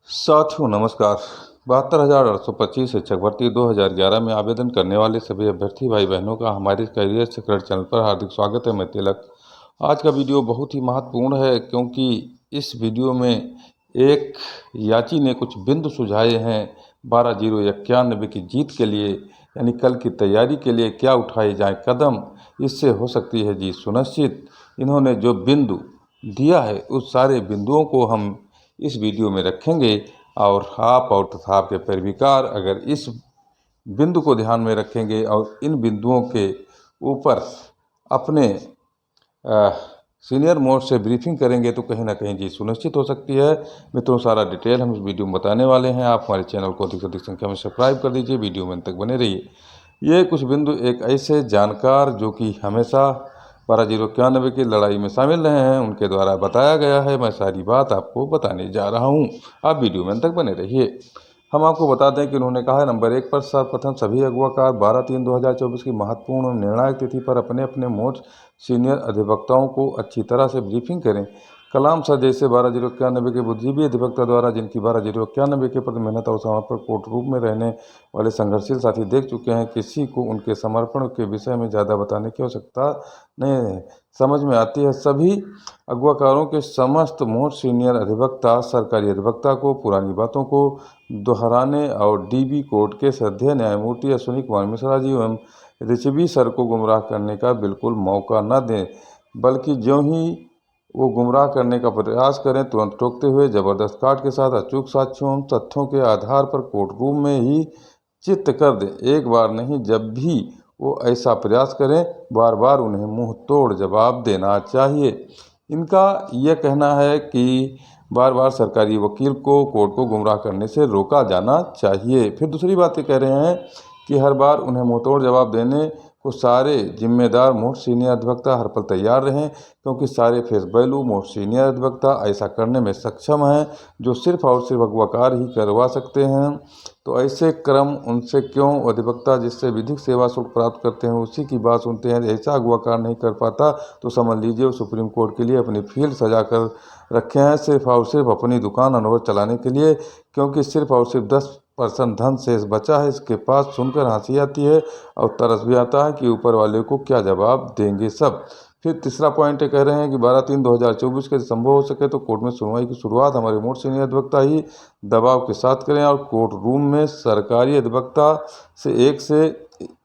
साथियों नमस्कार। 72,825 शिक्षक भर्ती 2011 में आवेदन करने वाले सभी अभ्यर्थी भाई बहनों का हमारे करियर सीक्रेट चैनल पर हार्दिक स्वागत है। मैं तिलक। आज का वीडियो बहुत ही महत्वपूर्ण है क्योंकि इस वीडियो में एक याची ने कुछ बिंदु सुझाए हैं 12/091 की जीत के लिए, यानी कल की तैयारी के लिए क्या उठाए जाए कदम, इससे हो सकती है जीत सुनिश्चित। इन्होंने जो बिंदु दिया है उस सारे बिंदुओं को हम इस वीडियो में रखेंगे और आप और तथा आपके पैरवीकार अगर इस बिंदु को ध्यान में रखेंगे और इन बिंदुओं के ऊपर अपने सीनियर मोस्ट से ब्रीफिंग करेंगे तो कहीं ना कहीं जीत सुनिश्चित हो सकती है। मित्रों, सारा डिटेल हम इस वीडियो में बताने वाले हैं। आप हमारे चैनल को अधिक से अधिक संख्या में सब्सक्राइब कर दीजिए, वीडियो में अंत तक बने रहिए। ये कुछ बिंदु एक ऐसे जानकार जो कि हमेशा 12/091 की लड़ाई में शामिल रहे हैं उनके द्वारा बताया गया है। मैं सारी बात आपको बताने जा रहा हूं, आप वीडियो में अंत तक बने रहिए। हम आपको बता दें कि उन्होंने कहा है नंबर 1 पर सर्वप्रथम सभी अगवाकार 12/3/2024 की महत्वपूर्ण निर्णायक तिथि पर अपने अपने मोस्ट सीनियर अधिवक्ताओं को अच्छी तरह से ब्रीफिंग करें। कलाम सर जैसे 12/091 के बुद्धिजीवी अधिवक्ता द्वारा जिनकी 12/091 के प्रति मेहनत और समर्पण कोर्ट रूम में रहने वाले संघर्षशील साथी देख चुके हैं, किसी को उनके समर्पण के विषय में ज़्यादा बताने की आवश्यकता नहीं है। समझ में आती है। सभी अगवाकारों के समस्त मोस्ट सीनियर अधिवक्ता सरकारी अधिवक्ता को पुरानी बातों को दोहराने और डीबी कोर्ट के श्रद्धेय न्यायमूर्ति अश्विनी कुमार मिश्रा जी एवं रिचवी सर को गुमराह करने का बिल्कुल मौका न दें, बल्कि ज्यों ही वो गुमराह करने का प्रयास करें तुरंत टोकते हुए जबरदस्त काट के साथ अचूक साक्ष्यों एवं तथ्यों के आधार पर कोर्ट रूम में ही चित्त कर दें। एक बार नहीं, जब भी वो ऐसा प्रयास करें बार बार उन्हें मुंह तोड़ जवाब देना चाहिए। इनका यह कहना है कि बार बार सरकारी वकील को कोर्ट को गुमराह करने से रोका जाना चाहिए। फिर दूसरी बात ये कह रहे हैं कि हर बार उन्हें मुंह तोड़ जवाब देने को सारे जिम्मेदार मोस्ट सीनियर अधिवक्ता हर पल तैयार रहें, क्योंकि सारे फेस वैल्यू मोस्ट सीनियर अधिवक्ता ऐसा करने में सक्षम हैं जो सिर्फ और सिर्फ अगवाकार ही करवा सकते हैं। तो ऐसे क्रम उनसे क्यों? अधिवक्ता जिससे विधिक सेवा शुल्क प्राप्त करते हैं उसी की बात सुनते हैं। ऐसा अगवाकार नहीं कर पाता तो समझ लीजिए वो सुप्रीम कोर्ट के लिए अपनी फील्ड सजा कर रखे हैं, सिर्फ और सिर्फ अपनी दुकान अनवर चलाने के लिए, क्योंकि सिर्फ और सिर्फ 10% धन शेष बचा है इसके पास। सुनकर हंसी आती है और तरस भी आता है कि ऊपर वाले को क्या जवाब देंगे सब। फिर तीसरा पॉइंट कह रहे हैं कि 12/3/2024 के संभव हो सके तो कोर्ट में सुनवाई की शुरुआत हमारे मोस्ट सीनियर अधिवक्ता ही दबाव के साथ करें और कोर्ट रूम में सरकारी अधिवक्ता से 1 से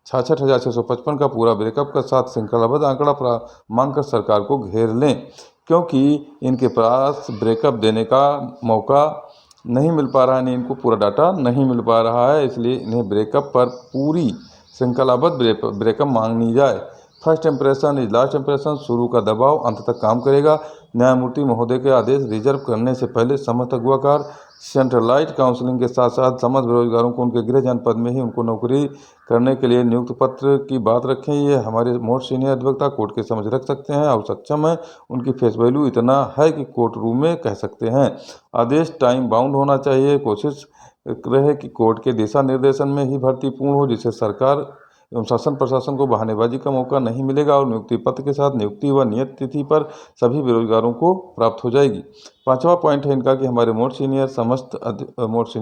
66,655 का पूरा ब्रेकअप का साथ श्रृंखलाबद्ध आंकड़ा मांगकर सरकार को घेर लें, क्योंकि इनके पास ब्रेकअप देने का मौका नहीं मिल पा रहा है, नहीं इनको पूरा डाटा नहीं मिल पा रहा है, इसलिए इन्हें ब्रेकअप पर पूरी श्रृंखलाबद्ध ब्रेकअप मांगनी जाए। First impression is last impression, शुरू का दबाव अंत तक काम करेगा। न्यायमूर्ति महोदय के आदेश रिजर्व करने से पहले समस्त अगवाकार सेंट्रलाइज काउंसलिंग के साथ साथ समस्त बेरोजगारों को उनके गृह जनपद में ही उनको नौकरी करने के लिए नियुक्त पत्र की बात रखें। ये हमारे मोस्ट सीनियर अधिवक्ता कोर्ट के समझ रख सकते हैं और सक्षम है। उनकी फेस वैल्यू इतना है कि कोर्ट रूम में कह सकते हैं। आदेश टाइम बाउंड होना चाहिए। कोशिश रहे कि कोर्ट के दिशा निर्देशन में ही भर्ती पूर्ण हो, जिससे सरकार एवं शासन प्रशासन को बहानेबाजी का मौका नहीं मिलेगा और नियुक्ति पत्र के साथ नियुक्ति व नियत तिथि पर सभी बेरोजगारों को प्राप्त हो जाएगी। पांचवा पॉइंट है इनका कि हमारे मोस्ट सीनियर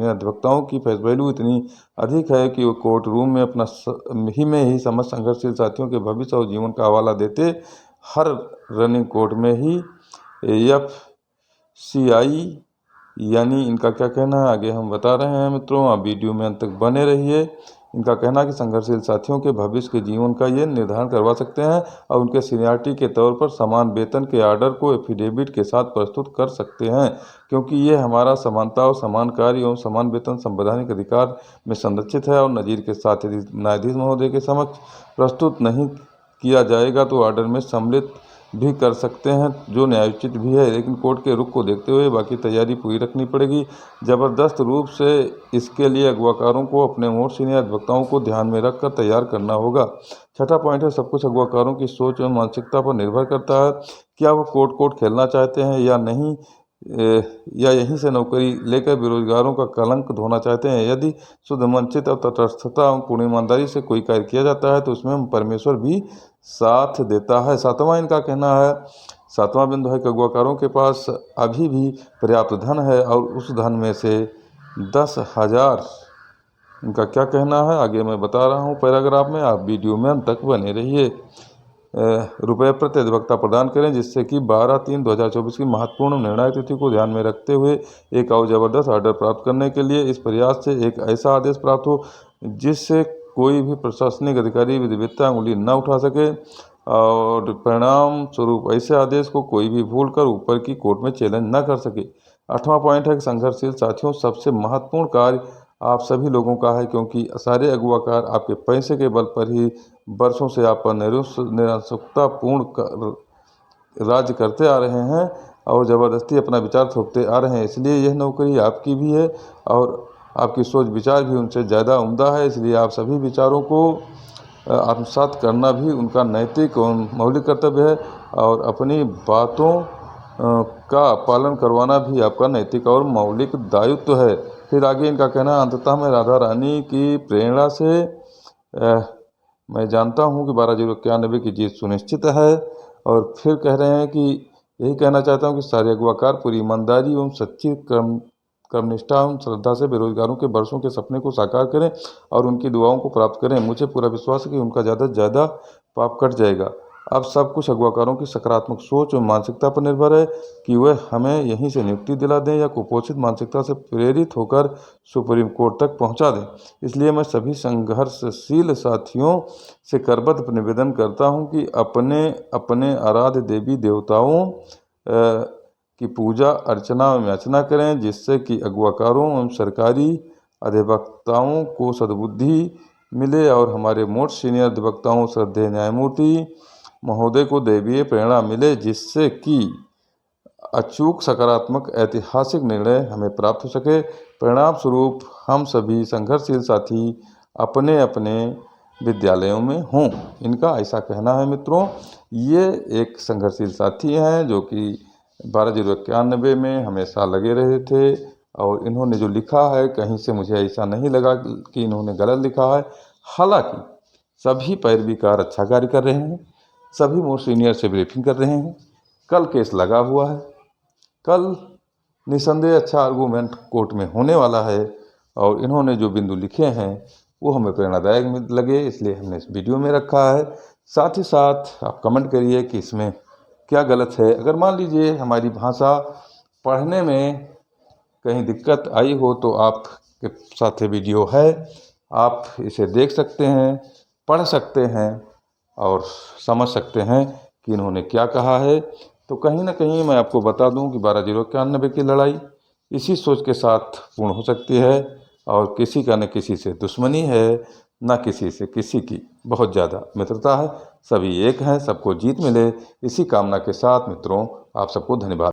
अधिवक्ताओं की फेस वैल्यू इतनी अधिक है कि वो कोर्ट रूम में अपना ही समस्त संघर्षशील साथियों के भविष्य और जीवन का हवाला देते हर रनिंग कोर्ट में ही FCI, यानी इनका क्या कहना है आगे हम बता रहे हैं। मित्रों, आप वीडियो में अंत तक बने रहिए। इनका कहना है कि संघर्षशील साथियों के भविष्य के जीवन का ये निर्धारण करवा सकते हैं और उनके सीनियरिटी के तौर पर समान वेतन के आर्डर को एफिडेविट के साथ प्रस्तुत कर सकते हैं, क्योंकि ये हमारा समानता और समान कार्य एवं समान वेतन संवैधानिक अधिकार में संरक्षित है और नज़ीर के साथ यदि न्यायाधीश महोदय के समक्ष प्रस्तुत नहीं किया जाएगा तो आर्डर में सम्मिलित भी कर सकते हैं, जो न्यायोचित भी है, लेकिन कोर्ट के रुख को देखते हुए बाकी तैयारी पूरी रखनी पड़ेगी। जबरदस्त रूप से इसके लिए अगवाकारों को अपने मोस्ट सीनियर अधिवक्ताओं को ध्यान में रखकर तैयार करना होगा। छठा पॉइंट है सब कुछ अगवाकारों की सोच एवं मानसिकता पर निर्भर करता है। क्या वो कोर्ट खेलना चाहते हैं या नहीं, या यहीं से नौकरी लेकर बेरोजगारों का कलंक धोना चाहते हैं। यदि शुद्ध मनचित और तटस्थता और पूर्ण ईमानदारी से कोई कार्य किया जाता है तो उसमें परमेश्वर भी साथ देता है। सातवां इनका कहना है, सातवां बिंदु है कि अगुवाकारों के पास अभी भी पर्याप्त धन है और उस धन में से 10,000, इनका क्या कहना है आगे मैं बता रहा हूँ पैराग्राफ में, आप वीडियो में अंत तक बने रहिए। रुपये प्रति अधिवक्ता प्रदान करें, जिससे कि 12/3/2024 की महत्वपूर्ण निर्णायक तिथि को ध्यान में रखते हुए एक और जबरदस्त ऑर्डर प्राप्त करने के लिए इस प्रयास से एक ऐसा आदेश प्राप्त हो जिससे कोई भी प्रशासनिक अधिकारी विधिवत्ता अंगुली न उठा सके, और परिणाम स्वरूप ऐसे आदेश को कोई भी भूलकर ऊपर की कोर्ट में चैलेंज न कर सके। 8वां पॉइंट है कि संघर्षशील साथियों, सबसे महत्वपूर्ण कार्य आप सभी लोगों का है, क्योंकि सारे अगुवाकार आपके पैसे के बल पर ही वर्षों से आप पर निरंकुशतापूर्ण राज्य करते आ रहे हैं और ज़बरदस्ती अपना विचार थोपते आ रहे हैं। इसलिए यह नौकरी आपकी भी है और आपकी सोच विचार भी उनसे ज़्यादा उम्दा है। इसलिए आप सभी विचारों को आत्मसात करना भी उनका नैतिक और मौलिक कर्तव्य है और अपनी बातों का पालन करवाना भी आपका नैतिक और मौलिक दायित्व है। फिर आगे इनका कहना है, अंततः मैं राधा रानी की प्रेरणा से मैं जानता हूं कि 12/091 की जीत सुनिश्चित है। और फिर कह रहे हैं कि यही कहना चाहता हूं कि सारे अगुवाकार पूरी ईमानदारी एवं सच्ची कर्मनिष्ठा एवं श्रद्धा से बेरोजगारों के वर्षों के सपने को साकार करें और उनकी दुआओं को प्राप्त करें। मुझे पूरा विश्वास है कि उनका ज़्यादा से ज़्यादा पाप कट जाएगा। अब सब कुछ अगुवाकारों की सकारात्मक सोच और मानसिकता पर निर्भर है कि वह हमें यहीं से नियुक्ति दिला दें या कुपोषित मानसिकता से प्रेरित होकर सुप्रीम कोर्ट तक पहुंचा दें। इसलिए मैं सभी संघर्षशील साथियों से करबद्ध निवेदन करता हूं कि अपने अपने आराध्य देवी देवताओं की पूजा अर्चना में याचना करें, जिससे कि अगुवाकारों एवं सरकारी अधिवक्ताओं को सद्बुद्धि मिले और हमारे मोस्ट सीनियर अधिवक्ताओं श्रद्धेय न्यायमूर्ति महोदय को दैवीय प्रेरणा मिले, जिससे कि अचूक सकारात्मक ऐतिहासिक निर्णय हमें प्राप्त हो सके। परिणाम स्वरूप हम सभी संघर्षशील साथी अपने अपने विद्यालयों में हों, इनका ऐसा कहना है। मित्रों, ये एक संघर्षशील साथी हैं जो कि 12/091 में हमेशा लगे रहे थे और इन्होंने जो लिखा है कहीं से मुझे ऐसा नहीं लगा कि इन्होंने गलत लिखा है। हालांकि सभी पैरवीकार अच्छा कार्य कर रहे हैं, सभी मोस्ट सीनियर से ब्रीफिंग कर रहे हैं। कल केस लगा हुआ है, कल निसंदेह अच्छा आर्गूमेंट कोर्ट में होने वाला है और इन्होंने जो बिंदु लिखे हैं वो हमें प्रेरणादायक लगे, इसलिए हमने इस वीडियो में रखा है। साथ ही साथ आप कमेंट करिए कि इसमें क्या गलत है। अगर मान लीजिए हमारी भाषा पढ़ने में कहीं दिक्कत आई हो तो आपके साथ वीडियो है, आप इसे देख सकते हैं, पढ़ सकते हैं और समझ सकते हैं कि इन्होंने क्या कहा है। तो कहीं ना कहीं मैं आपको बता दूं कि 12/091 की लड़ाई इसी सोच के साथ पूर्ण हो सकती है और किसी का न किसी से दुश्मनी है, न किसी से किसी की बहुत ज़्यादा मित्रता है। सभी एक हैं, सबको जीत मिले, इसी कामना के साथ मित्रों आप सबको धन्यवाद।